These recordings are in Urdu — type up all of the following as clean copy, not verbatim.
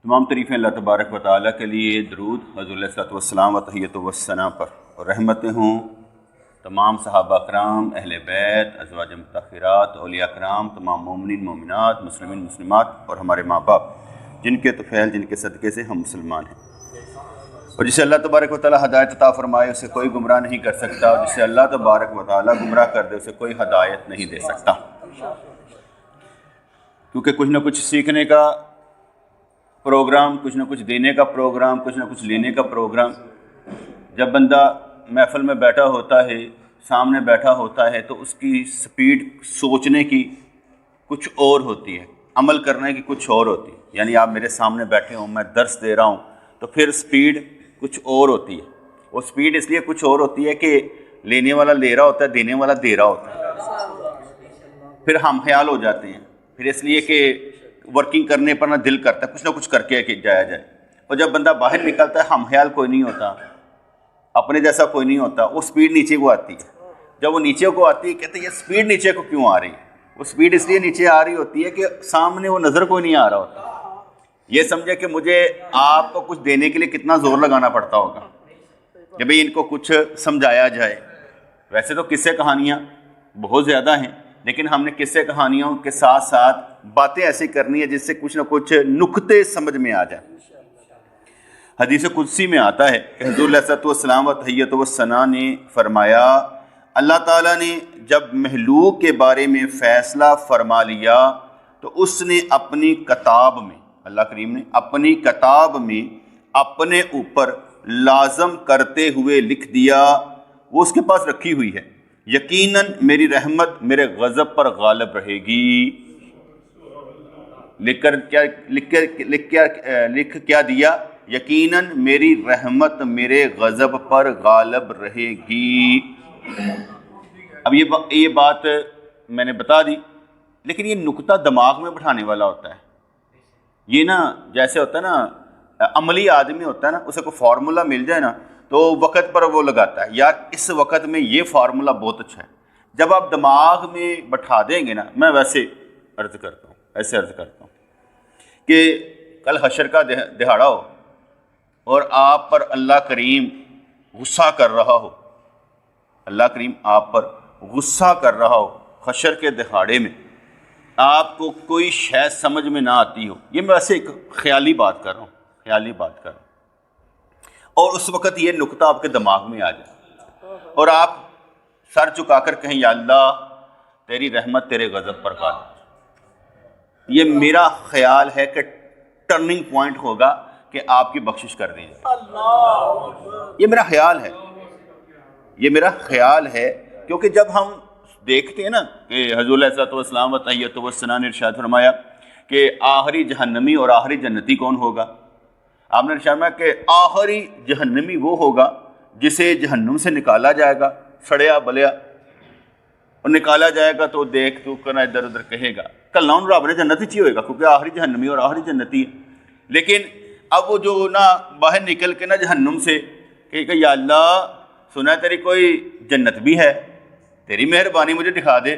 تمام تعریفیں اللہ تبارک و تعالیٰ کے لیے، درود حضور علیہ الصلوۃ والسلام و تحیۃ والثناء پر، اور رحمتیں ہوں تمام صحابہ کرام، اہل بیت، ازواج مطہرات، اولیاء کرام، تمام مومنین مومنات، مسلمین مسلمات اور ہمارے ماں باپ جن کے طفیل، جن کے صدقے سے ہم مسلمان ہیں۔ اور جسے اللہ تبارک و تعالیٰ ہدایت عطا فرمائے اسے کوئی گمراہ نہیں کر سکتا، اور جسے اللہ تبارک و تعالیٰ گمراہ کر دے اسے کوئی ہدایت نہیں دے سکتا، کیونکہ کچھ نہ کچھ سیکھنے کا پروگرام، کچھ نہ کچھ دینے کا پروگرام، کچھ نہ کچھ لینے کا پروگرام۔ جب بندہ محفل میں بیٹھا ہوتا ہے، سامنے بیٹھا ہوتا ہے، تو اس کی سپیڈ سوچنے کی کچھ اور ہوتی ہے، عمل کرنے کی کچھ اور ہوتی ہے۔ یعنی آپ میرے سامنے بیٹھے ہوں، میں درس دے رہا ہوں، تو پھر سپیڈ کچھ اور ہوتی ہے۔ وہ سپیڈ اس لیے کچھ اور ہوتی ہے کہ لینے والا لے رہا ہوتا ہے، دینے والا دے رہا ہوتا ہے، پھر ہم خیال ہو جاتے ہیں، پھر اس لیے کہ ورکنگ کرنے پر نہ دل کرتا ہے کچھ نہ کچھ کر کے جایا جائے۔ اور جب بندہ باہر نکلتا ہے ہم خیال کوئی نہیں ہوتا، اپنے جیسا کوئی نہیں ہوتا، وہ سپیڈ نیچے کو آتی ہے۔ جب وہ نیچے کو آتی ہے کہتے ہیں یہ سپیڈ نیچے کو کیوں آ رہی ہے؟ وہ سپیڈ اس لیے نیچے آ رہی ہوتی ہے کہ سامنے وہ نظر کوئی نہیں آ رہا ہوتا۔ یہ سمجھے کہ مجھے آپ کو کچھ دینے کے لیے کتنا زور لگانا پڑتا ہوگا کہ بھئی ان کو کچھ سمجھایا جائے۔ ویسے تو قصے کہانیاں بہت زیادہ ہیں، لیکن ہم نے قصے کہانیوں کے ساتھ ساتھ باتیں ایسی کرنی ہے جس سے کچھ نہ کچھ نکتے سمجھ میں آ جائے۔ حدیث قدسی میں آتا ہے کہ حضور علیہ الصلوۃ والسلام و تحیۃ والثناء نے فرمایا، اللہ تعالیٰ نے جب مخلوق کے بارے میں فیصلہ فرما لیا تو اس نے اپنی کتاب میں، اللہ کریم نے اپنی کتاب میں اپنے اوپر لازم کرتے ہوئے لکھ دیا، وہ اس کے پاس رکھی ہوئی ہے، یقیناً میری رحمت میرے غضب پر غالب رہے گی۔ لکھ کیا دیا؟ یقیناً میری رحمت میرے غضب پر غالب رہے گی۔ اب یہ بات میں نے بتا دی، لیکن یہ نکتہ دماغ میں بٹھانے والا ہوتا ہے۔ یہ نا جیسے ہوتا ہے نا، عملی آدمی ہوتا ہے نا، اسے کوئی فارمولا مل جائے نا تو وقت پر وہ لگاتا ہے، یار اس وقت میں یہ فارمولا بہت اچھا ہے۔ جب آپ دماغ میں بٹھا دیں گے نا، میں ویسے عرض کرتا ہوں کہ کل حشر کا دہاڑا ہو اور آپ پر اللہ کریم غصہ کر رہا ہو، اللہ کریم آپ پر غصہ کر رہا ہو، حشر کے دہاڑے میں آپ کو کوئی شے سمجھ میں نہ آتی ہو، یہ میں ویسے ایک خیالی بات کر رہا ہوں، اور اس وقت یہ نکتہ آپ کے دماغ میں آ جائے اور آپ سر چکا کر کہیں یا اللہ تیری رحمت تیرے غضب پر غالب۔ یہ میرا خیال ہے کہ ٹرننگ پوائنٹ ہوگا کہ آپ کی بخشش کر دی جائے۔ یہ میرا خیال ہے، کیونکہ جب ہم دیکھتے ہیں نا کہ حضور علیہ الصلوۃ والسلام و تحیۃ والثناء نے ارشاد فرمایا کہ آخری جہنمی اور آخری جنتی کون ہوگا؟ آپ نے ارشاد فرمایا کہ آخری جہنمی وہ ہوگا جسے جہنم سے نکالا جائے گا، سڑیا بلیا، اور نکالا جائے گا تو دیکھ تو کرنا ادھر ادھر کہے گا کل نہ رب نے جنت ہی ہوئے گا، کیونکہ آخری جہنمی اور آخری جنتی ہے۔ لیکن اب وہ جو نا باہر نکل کے نا جہنم سے کہ یا اللہ سنا تیری کوئی جنت بھی ہے، تیری مہربانی مجھے دکھا دے،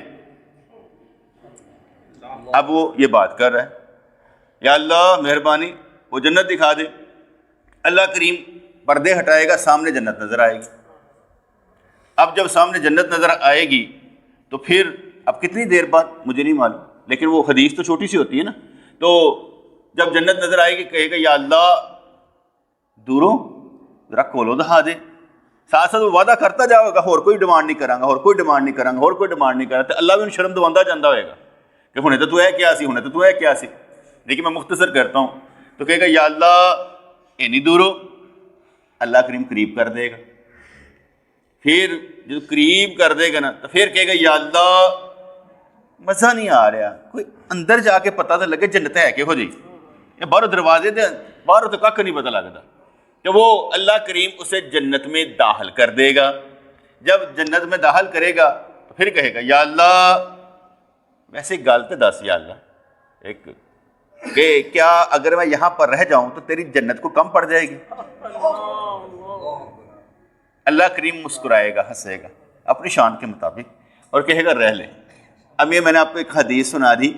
اب وہ یہ بات کر رہا ہے یا اللہ مہربانی وہ جنت دکھا دے۔ اللہ کریم پردے ہٹائے گا، سامنے جنت نظر آئے گی۔ اب جب سامنے جنت نظر آئے گی تو پھر اب کتنی دیر بعد مجھے نہیں معلوم، لیکن وہ حدیث تو چھوٹی سی ہوتی ہے نا، تو جب جنت نظر آئے گی کہے گا یا اللہ دوروں ذرا کھولو دکھا دے، ساتھ ساتھ وہ وعدہ کرتا جاؤ گا اور کوئی ڈیمانڈ نہیں کروں گا، اور کوئی ڈیمانڈ نہیں کروں گا، اور کوئی ڈیمانڈ نہیں کرا، تو اللہ بھی ان شرم دواندہ جاندہ ہوئے گا کہ ہونے تو ہے کیا سی، ہونے تو ہے کیا سی۔ لیکن میں مختصر کرتا ہوں، تو کہے گا یا اللہ اینی دورو، اللہ کریم قریب کر دے گا۔ پھر جو قریب کر دے گا نا تو پھر کہے گا یا اللہ مزہ نہیں آ رہا، کوئی اندر جا کے پتہ تو لگے جنت ہے کہ ہو جی، یہ باہر دروازے دے باہر تو کھ نہیں پتہ لگتا، کہ وہ اللہ کریم اسے جنت میں داخل کر دے گا۔ جب جنت میں داخل کرے گا تو پھر کہے گا یا اللہ ویسے گل تو دس یا اللہ ایک کہ کیا اگر میں یہاں پر رہ جاؤں تو تیری جنت کو کم پڑ جائے گی؟ اللہ کریم مسکرائے گا، ہنسے گا اپنی شان کے مطابق اور کہے گا رہ لے۔ اب یہ میں نے آپ کو ایک حدیث سنا دی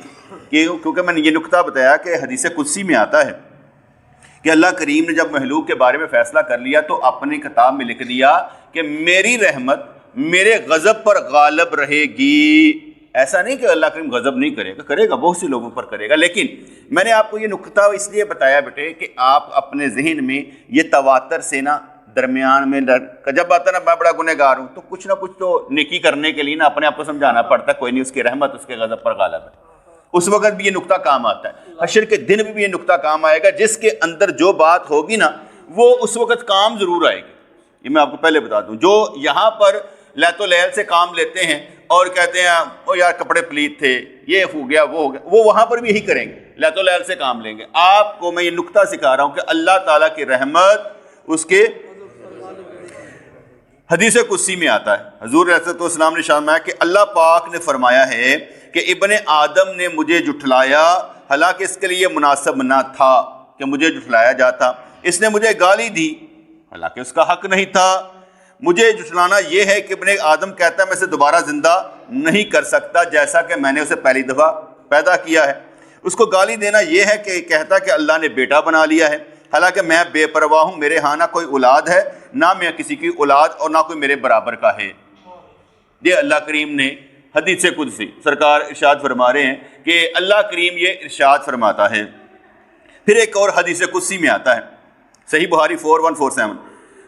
کہ کیونکہ میں نے یہ نکتہ بتایا کہ حدیث قدسی میں آتا ہے کہ اللہ کریم نے جب مخلوق کے بارے میں فیصلہ کر لیا تو اپنی کتاب میں لکھ دیا کہ میری رحمت میرے غضب پر غالب رہے گی. ایسا نہیں کہ اللہ کریم غضب نہیں کرے گا، کرے گا، بہت سے لوگوں پر کرے گا. لیکن میں نے آپ کو یہ نقطہ اس لیے بتایا بیٹے کہ آپ اپنے ذہن میں یہ تواتر سے نا درمیان میں جب آتا نا میں بڑا گنہگار ہوں تو کچھ نہ کچھ تو نیکی کرنے کے لیے نا اپنے آپ کو سمجھانا پڑتا ہے کوئی نہیں، اس کی رحمت اس کے غضب پر غالب ہے. اس وقت بھی یہ نقطہ کام آتا ہے، حشر کے دن بھی یہ نقطہ کام آئے گا. جس کے اندر جو بات ہوگی نا وہ اس وقت کام ضرور آئے گی. یہ میں آپ کو پہلے بتا دوں، جو یہاں پر لیت و لیل سے کام لیتے ہیں اور کہتے ہیں او یار کپڑے پلیت تھے، یہ ہو گیا وہ ہو گیا، وہ وہاں پر بھی یہی کریں گے، لیت و لیل سے کام لیں گے. آپ کو میں یہ نقطہ سکھا رہا ہوں کہ اللہ تعالیٰ کی رحمت اس کے حدیث قدسی میں آتا ہے. حضور علیہ السلام نے فرمایا کہ اللہ پاک نے فرمایا ہے کہ ابن آدم نے مجھے جھٹلایا، حالانکہ اس کے لیے مناسب نہ تھا کہ مجھے جھٹلایا جاتا. اس نے مجھے گالی دی، حالانکہ اس کا حق نہیں تھا. مجھے جھٹلانا یہ ہے کہ ابن آدم کہتا ہے میں اسے دوبارہ زندہ نہیں کر سکتا جیسا کہ میں نے اسے پہلی دفعہ پیدا کیا ہے. اس کو گالی دینا یہ ہے کہ کہتا کہ اللہ نے بیٹا بنا لیا ہے، حالانکہ میں بے پرواہ ہوں، میرے ہاں نہ کوئی اولاد ہے، نہ میں کسی کی اولاد اور نہ کوئی میرے برابر کا ہے. یہ اللہ کریم نے حدیث قدسی سرکار ارشاد فرما رہے ہیں کہ اللہ کریم یہ ارشاد فرماتا ہے. پھر ایک اور حدیث قدسی میں آتا ہے، صحیح بخاری 4147،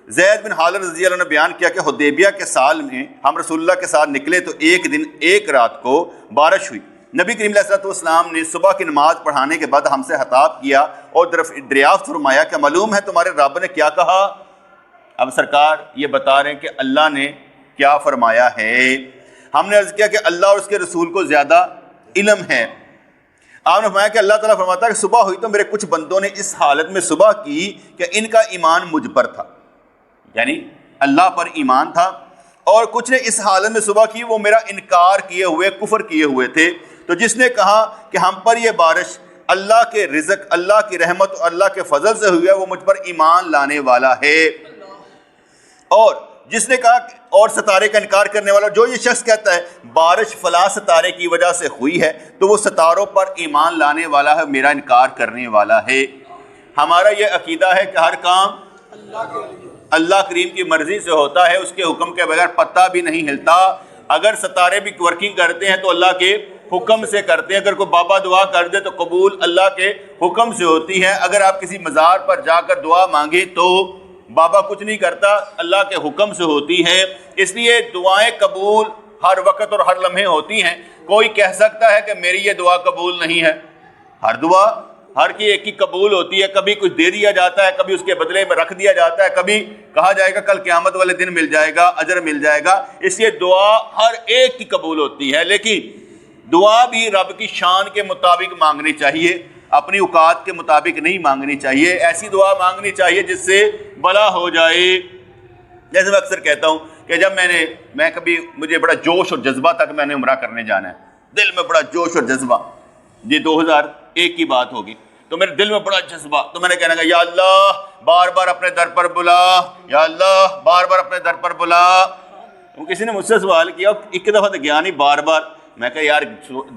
زید بن حارثہ رضی اللہ عنہ نے بیان کیا کہ حدیبیہ کے سال میں ہم رسول اللہ کے ساتھ نکلے تو ایک دن ایک رات کو بارش ہوئی. نبی کریم علیہ السلام نے صبح کی نماز پڑھانے کے بعد ہم سے خطاب کیا اور دریافت فرمایا کہ معلوم ہے تمہارے رب نے کیا کہا. اب سرکار یہ بتا رہے ہیں کہ اللہ نے کیا فرمایا ہے. ہم نے عرض کیا کہ اللہ اور اس کے رسول کو زیادہ علم ہے. آپ نے فرمایا کہ اللہ تعالیٰ فرماتا ہے کہ صبح ہوئی تو میرے کچھ بندوں نے اس حالت میں صبح کی کہ ان کا ایمان مجھ پر تھا، یعنی اللہ پر ایمان تھا، اور کچھ نے اس حالت میں صبح کی وہ میرا انکار کیے ہوئے کفر کیے ہوئے تھے. تو جس نے کہا کہ ہم پر یہ بارش اللہ کے رزق، اللہ کی رحمت اور اللہ کے فضل سے ہوئی ہے وہ مجھ پر ایمان لانے والا ہے. اور جس نے کہا اور ستارے کا انکار کرنے والا، جو یہ شخص کہتا ہے بارش فلاں ستارے کی وجہ سے ہوئی ہے تو وہ ستاروں پر ایمان لانے والا ہے، میرا انکار کرنے والا ہے. ہمارا یہ عقیدہ ہے کہ ہر کام اللہ کریم کی مرضی سے ہوتا ہے، اس کے حکم کے بغیر پتہ بھی نہیں ہلتا. اگر ستارے بھی ورکنگ کرتے ہیں تو اللہ کے حکم سے کرتے ہیں. اگر کوئی بابا دعا کر دے تو قبول اللہ کے حکم سے ہوتی ہے. اگر آپ کسی مزار پر جا کر دعا مانگے تو بابا کچھ نہیں کرتا، اللہ کے حکم سے ہوتی ہے. اس لیے دعائیں قبول ہر وقت اور ہر لمحے ہوتی ہیں. کوئی کہہ سکتا ہے کہ میری یہ دعا قبول نہیں ہے؟ ہر دعا ہر کی ایک کی قبول ہوتی ہے. کبھی کچھ دے دیا جاتا ہے، کبھی اس کے بدلے میں رکھ دیا جاتا ہے، کبھی کہا جائے گا کل قیامت والے دن مل جائے گا، اجر مل جائے گا. اس لیے دعا ہر ایک کی قبول ہوتی ہے، لیکن دعا بھی رب کی شان کے مطابق مانگنی چاہیے، اپنی اوقات کے مطابق نہیں مانگنی چاہیے. ایسی دعا مانگنی چاہیے جس سے بلا ہو جائے. جیسے میں اکثر کہتا ہوں کہ جب میں کبھی مجھے بڑا جوش اور جذبہ تھا کہ میں نے عمرہ کرنے جانا ہے، دل میں بڑا جوش اور جذبہ، یہ 2001 کی بات ہوگی، تو میرے دل میں بڑا جذبہ، تو میں نے کہنا کہ یا اللہ بار بار اپنے در پر بلا، یا اللہ بار بار اپنے در پر بلا. کسی نے مجھ سے سوال کیا، ایک دفعہ تو گیا نہیں، بار بار. میں کہا یار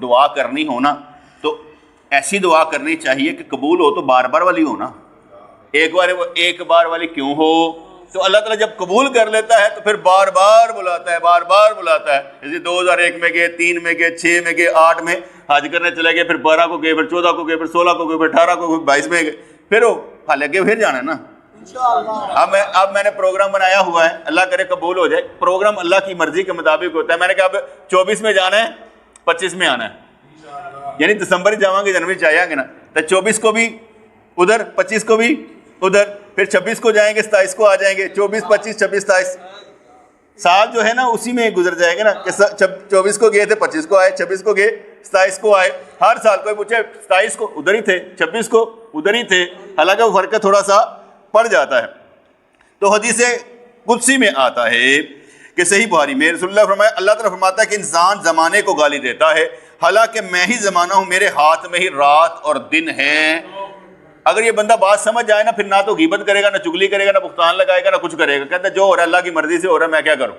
دعا کرنی ہونا تو ایسی دعا کرنی چاہیے کہ قبول ہو تو بار بار والی ہو نا. ایک بار والی کیوں ہو؟ تو اللہ تعالیٰ جب قبول کر لیتا ہے تو پھر بار بار بلاتا ہے، بار بار بلاتا ہے. جیسے 2001 میں گئے، 3 میں گئے، 6 میں گئے، 8 میں حج کرنے چلے گئے، پھر 12 کو گئے، پھر 14 کو گئے، پھر 16 کو گئے، پھر 18 کو گئے، 22 میں گئے، پھر وہ حال کے پھر جانا ہے نا. اب میں نے پروگرام بنایا ہوا ہے، اللہ کرے قبول ہو جائے. پروگرام اللہ کی مرضی کے مطابق ہوتا ہے. میں نے کہا اب 24 میں جانا ہے، 25 میں آنا ہے، یعنی دسمبر جاؤں گے، جنوری جائیں گے نا، تو 24 کو بھی ادھر، 25 کو بھی ادھر، پھر 26 کو جائیں گے، 27 کو آ جائیں گے. 24 25 26 27 سال جو ہے نا اسی میں گزر جائے گا نا کہ 24 کو گئے تھے، 25 کو آئے، 26 کو گئے، 27 کو آئے. ہر سال کوئی پوچھے 27 کو ادھر ہی تھے، 26 کو ادھر ہی تھے، حالانکہ وہ فرق تھوڑا سا پڑ جاتا ہے. تو حدیث قدسی میں آتا ہے کہ صحیح بخاری میں رسول اللہ فرمایا، اللہ تعالیٰ فرماتا ہے کہ انسان زمانے کو گالی دیتا ہے، حالانکہ میں ہی زمانہ ہوں، میرے ہاتھ میں ہی رات اور دن ہیں. اگر یہ بندہ بات سمجھ جائے نا، پھر نہ تو غیبت کرے گا، نہ چگلی کرے گا، نہ بہتان لگائے گا، نہ کچھ کرے گا. کہتا ہے جو ہو رہا ہے اللہ کی مرضی سے ہو رہا ہے، میں کیا کروں.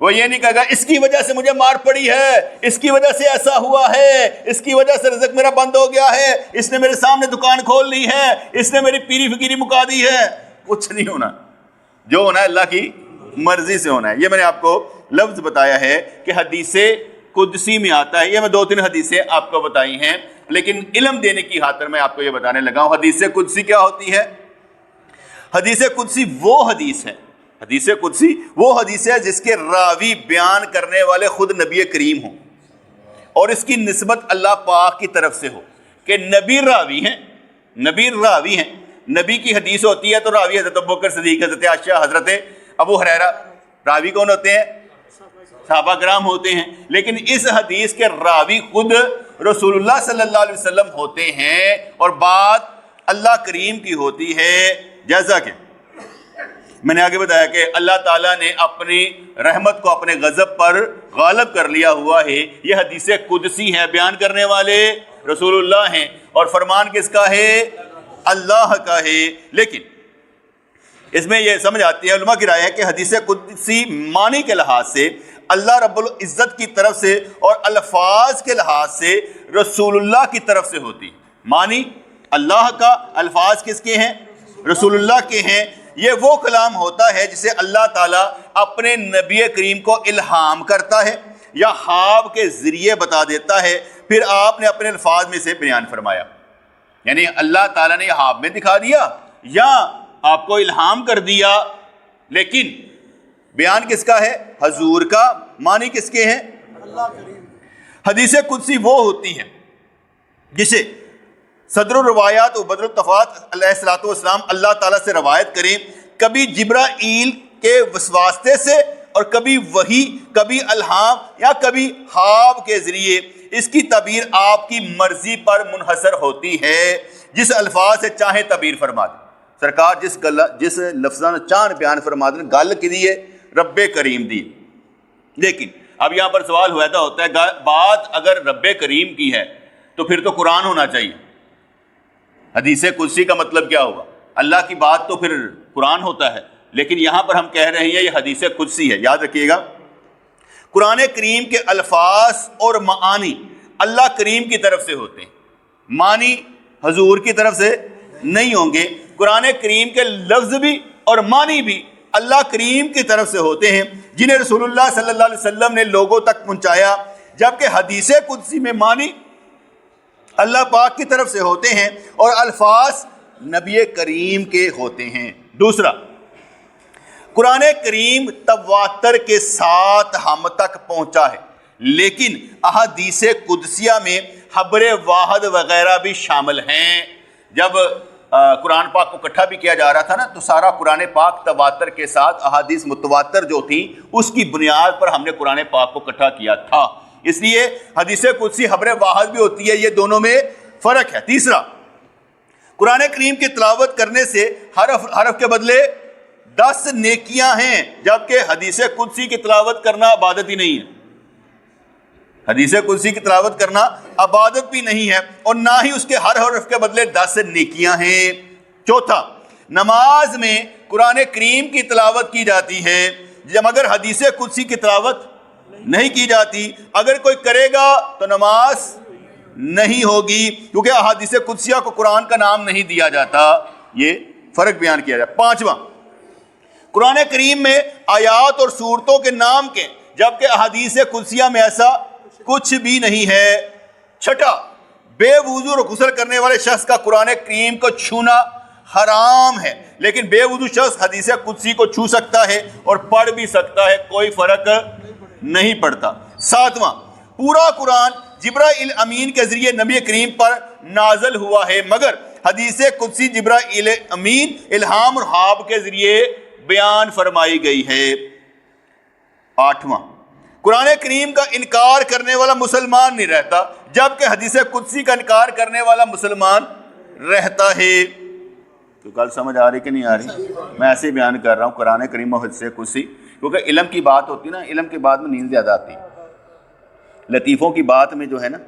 وہ یہ نہیں کہے گا اس کی وجہ سے مجھے مار پڑی ہے، اس کی وجہ سے ایسا ہوا ہے، اس کی وجہ سے رزق میرا بند ہو گیا ہے، اس نے میرے سامنے دکان کھول لی ہے، اس نے میری پیری فقیری مکا دی ہے۔ کچھ نہیں ہونا، جو ہونا ہے اللہ کی مرضی سے ہونا ہے۔ یہ میں نے آپ کو لفظ بتایا ہے کہ حدیث قدسی میں آتا ہے، یہ میں 2-3 حدیثیں آپ کو بتائی ہیں، لیکن علم دینے کی خاطر میں آپ کو یہ بتانے لگا ہوں حدیث قدسی کیا ہوتی ہے۔ حدیث قدسی وہ حدیث ہے، حدیث قدسی وہ حدیث ہے جس کے راوی بیان کرنے والے خود نبی کریم ہوں، اور اس کی نسبت اللہ پاک کی طرف سے ہو کہ نبی راوی ہیں، نبی راوی ہیں۔ نبی کی حدیث ہوتی ہے تو راوی حضرت ابوبکر صدیق، حضرت عائشہ، حضرت ابو ہریرہ، راوی کون ہوتے ہیں؟ صحابہ کرام ہوتے ہیں۔ لیکن اس حدیث کے راوی خود رسول اللہ صلی اللہ علیہ وسلم ہوتے ہیں، اور بات اللہ کریم کی ہوتی ہے، جیسا کہ میں نے آگے بتایا کہ اللہ تعالیٰ نے اپنی رحمت کو اپنے غضب پر غالب کر لیا ہوا ہے۔ یہ حدیث قدسی ہے، بیان کرنے والے رسول اللہ ہیں، اور فرمان کس کا ہے؟ اللہ کا ہے۔ لیکن اس میں یہ سمجھ آتی ہے، علماء کی رائے ہے کہ حدیث قدسی معنی کے لحاظ سے اللہ رب العزت کی طرف سے اور الفاظ کے لحاظ سے رسول اللہ کی طرف سے ہوتی ہے۔ معنی اللہ کا، الفاظ کس کے ہیں؟ رسول اللہ کے ہیں۔ یہ وہ کلام ہوتا ہے جسے اللہ تعالیٰ اپنے نبی کریم کو الہام کرتا ہے یا خواب کے ذریعے بتا دیتا ہے، پھر آپ نے اپنے الفاظ میں سے بیان فرمایا۔ یعنی اللہ تعالیٰ نے خواب میں دکھا دیا یا آپ کو الہام کر دیا، لیکن بیان کس کا ہے؟ حضور کا۔ معنی کس کے ہیں؟ اللہ کریم۔ حدیث قدسی وہ ہوتی ہے جسے صدر الروایات و بدر الطفات علیہ الصلوۃ والسلام اللہ تعالیٰ سے روایت کریں، کبھی جبرائیل کے واسطے سے، اور کبھی وحی، کبھی الہام، یا کبھی خواب کے ذریعے۔ اس کی تعبیر آپ کی مرضی پر منحصر ہوتی ہے، جس الفاظ سے چاہے تعبیر فرما دیں۔ سرکار جس لفظاں چاند بیان فرما دیں، گل کی دی ہے رب کریم دی۔ لیکن اب یہاں پر سوال پیدا ہوتا ہے، بات اگر رب کریم کی ہے تو پھر تو قرآن ہونا چاہیے۔ حدیث قدسی کا مطلب کیا ہوا؟ اللہ کی بات تو پھر قرآن ہوتا ہے، لیکن یہاں پر ہم کہہ رہے ہیں یہ حدیث قدسی ہے۔ یاد رکھیے گا، قرآن کریم کے الفاظ اور معانی اللہ کریم کی طرف سے ہوتے ہیں، معنی حضور کی طرف سے نہیں ہوں گے۔ قرآن کریم کے لفظ بھی اور معنی بھی اللہ کریم کی طرف سے ہوتے ہیں، جنہیں رسول اللہ صلی اللہ علیہ وسلم نے لوگوں تک پہنچایا، جبکہ حدیث قدسی میں معنی اللہ پاک کی طرف سے ہوتے ہیں اور الفاظ نبی کریم کے ہوتے ہیں۔ دوسرا، قرآن کریم تواتر کے ساتھ ہم تک پہنچا ہے، لیکن احادیث قدسیہ میں حبر واحد وغیرہ بھی شامل ہیں۔ جب قرآن پاک کو اکٹھا بھی کیا جا رہا تھا نا، تو سارا قرآن پاک تواتر کے ساتھ احادیث متواتر جو تھی اس کی بنیاد پر ہم نے قرآن پاک کو اکٹھا کیا تھا۔ اس لیے حدیث قدسی حبر واحد بھی ہوتی ہے، یہ دونوں میں فرق ہے۔ تیسرا، قرآن کریم کی تلاوت کرنے سے حرف کے بدلے 10 نیکیاں ہیں، جبکہ حدیث قدسی کی تلاوت کرنا عبادت ہی نہیں ہے۔ حدیث قدسی کی تلاوت کرنا عبادت بھی نہیں ہے، اور نہ ہی اس کے ہر حرف کے بدلے 10 نیکیاں ہیں۔ چوتھا، نماز میں قرآن کریم کی تلاوت کی جاتی ہے، مگر حدیث قدسی کی تلاوت نہیں کی جاتی۔ اگر کوئی کرے گا تو نماز نہیں ہوگی، کیونکہ احادیث قدسیہ کو قرآن کا نام نہیں دیا جاتا۔ یہ فرق بیان کیا جائے۔ پانچواں، قرآن کریم میں آیات اور سورتوں کے نام کے، جبکہ احادیث قدسیہ میں ایسا کچھ بھی نہیں ہے۔ چھٹا، بے وضو اور غسل کرنے والے شخص کا قرآن کریم کو چھونا حرام ہے، لیکن بے وضو شخص حدیث قدسی کو چھو سکتا ہے اور پڑھ بھی سکتا ہے، کوئی فرق نہیں پڑتا۔ ساتواں، پورا قرآن جبرائیل امین کے ذریعے نبی کریم پر نازل ہوا ہے، مگر حدیث قدسی جبرائیل امین الہام اور خواب کے ذریعے بیان فرمائی گئی ہے۔ آٹھواں، قرآن کریم کا انکار کرنے والا مسلمان نہیں رہتا، جبکہ حدیث قدسی کا انکار کرنے والا مسلمان رہتا ہے۔ تو گل سمجھ آ رہی کہ نہیں آ رہی؟ میں ایسے ہی بیان کر رہا ہوں قرآن کریم اور حدیث قدسی، کیونکہ علم کی بات ہوتی ہے نا، علم کے بعد میں نیند زیادہ آتی ہے۔ لطیفوں کی بات میں جو ہے نا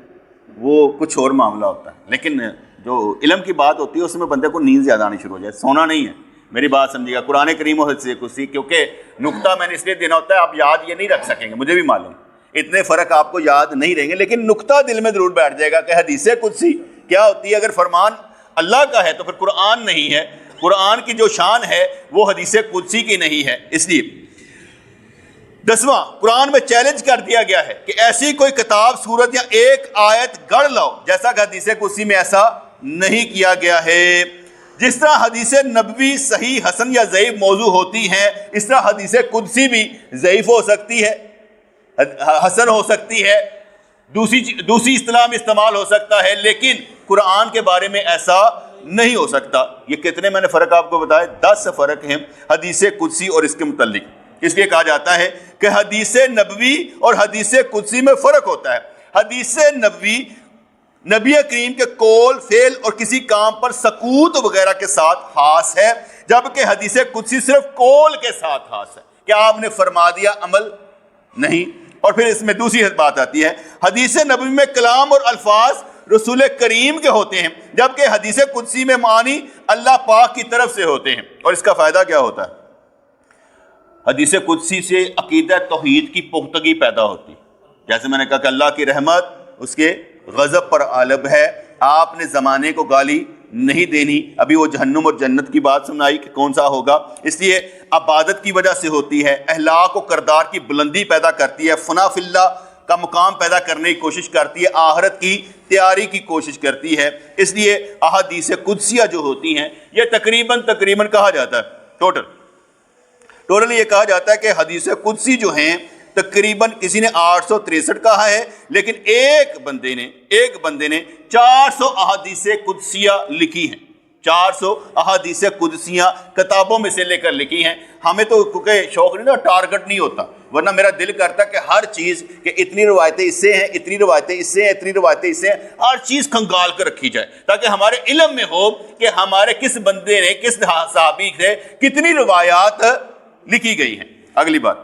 وہ کچھ اور معاملہ ہوتا ہے، لیکن جو علم کی بات ہوتی ہے اس میں بندے کو نیند زیادہ آنی شروع ہو جائے، سونا نہیں ہے، میری بات سمجھیے گا, قرآن کریم اور حدیث قدسی, کیونکہ نقطہ میں نے اس لیے دینا ہوتا ہے, آپ یاد یہ نہیں رکھ سکیں گے, مجھے بھی معلوم اتنے فرق آپ کو یاد نہیں رہیں گے, لیکن نقطہ دل میں ضرور بیٹھ جائے گا کہ حدیث قدسی کیا ہوتی ہے. اگر فرمان اللہ کا ہے تو پھر قرآن نہیں ہے, قرآن کی جو شان ہے وہ حدیث قدسی کی نہیں ہے. اس لیے 10واں, قرآن میں چیلنج کر دیا گیا ہے کہ ایسی کوئی کتاب, سورت یا ایک آیت گڑھ لاؤ جیسا کہ حدیث قدسی میں ایسا نہیں کیا گیا ہے. جس طرح حدیث نبوی صحیح, حسن یا ضعیف موضوع ہوتی ہیں, اس طرح حدیث قدسی بھی ضعیف ہو سکتی ہے, حسن ہو سکتی ہے, دوسری اصطلاح میں استعمال ہو سکتا ہے, لیکن قرآن کے بارے میں ایسا نہیں ہو سکتا. یہ کتنے میں نے فرق آپ کو بتائے, 10 فرق ہیں حدیث قدسی اور اس کے متعلق. اس لیے کہا جاتا ہے کہ حدیث نبوی اور حدیث قدسی میں فرق ہوتا ہے. حدیث نبوی نبی کریم کے قول, فعل اور کسی کام پر سکوت وغیرہ کے ساتھ خاص ہے, جبکہ حدیث قدسی صرف قول کے ساتھ خاص ہے کہ آپ نے فرما دیا, عمل نہیں. اور پھر اس میں دوسری بات آتی ہے, حدیث نبوی میں کلام اور الفاظ رسول کریم کے ہوتے ہیں, جبکہ حدیث قدسی میں معنی اللہ پاک کی طرف سے ہوتے ہیں. اور اس کا فائدہ کیا ہوتا ہے, حدیث قدسی سے عقیدہ توحید کی پختگی پیدا ہوتی. جیسے میں نے کہا کہ اللہ کی رحمت اس کے غضب پر غالب ہے, آپ نے زمانے کو گالی نہیں دینی. ابھی وہ جہنم اور جنت کی بات سنائی کہ کون سا ہوگا, اس لیے عبادت کی وجہ سے ہوتی ہے, اخلاق و کردار کی بلندی پیدا کرتی ہے, فنا فی اللہ کا مقام پیدا کرنے کی کوشش کرتی ہے, آخرت کی تیاری کی کوشش کرتی ہے. اس لیے احادیث قدسیہ جو ہوتی ہیں یہ تقریباً کہا جاتا ہے, ٹوٹل یہ کہا جاتا ہے کہ حدیث قدسی جو ہیں تقریباً کسی نے 863 کہا ہے, لیکن ایک بندے نے 400 احادیث قدسیہ لکھی ہیں. 400 احادیث قدسیہ کتابوں میں سے لے کر لکھی ہیں. ہمیں تو کیونکہ شوق نہیں نا, ٹارگٹ نہیں ہوتا, ورنہ میرا دل کرتا کہ ہر چیز کہ اتنی روایتیں اس سے ہیں, اتنی روایتیں اس سے ہیں, اتنی روایتیں اس سے ہیں, ہر چیز کھنگال کر رکھی جائے تاکہ ہمارے علم میں ہو کہ ہمارے کس بندے نے, کس صحابی سے کتنی روایات لکھی گئی ہیں. اگلی بات,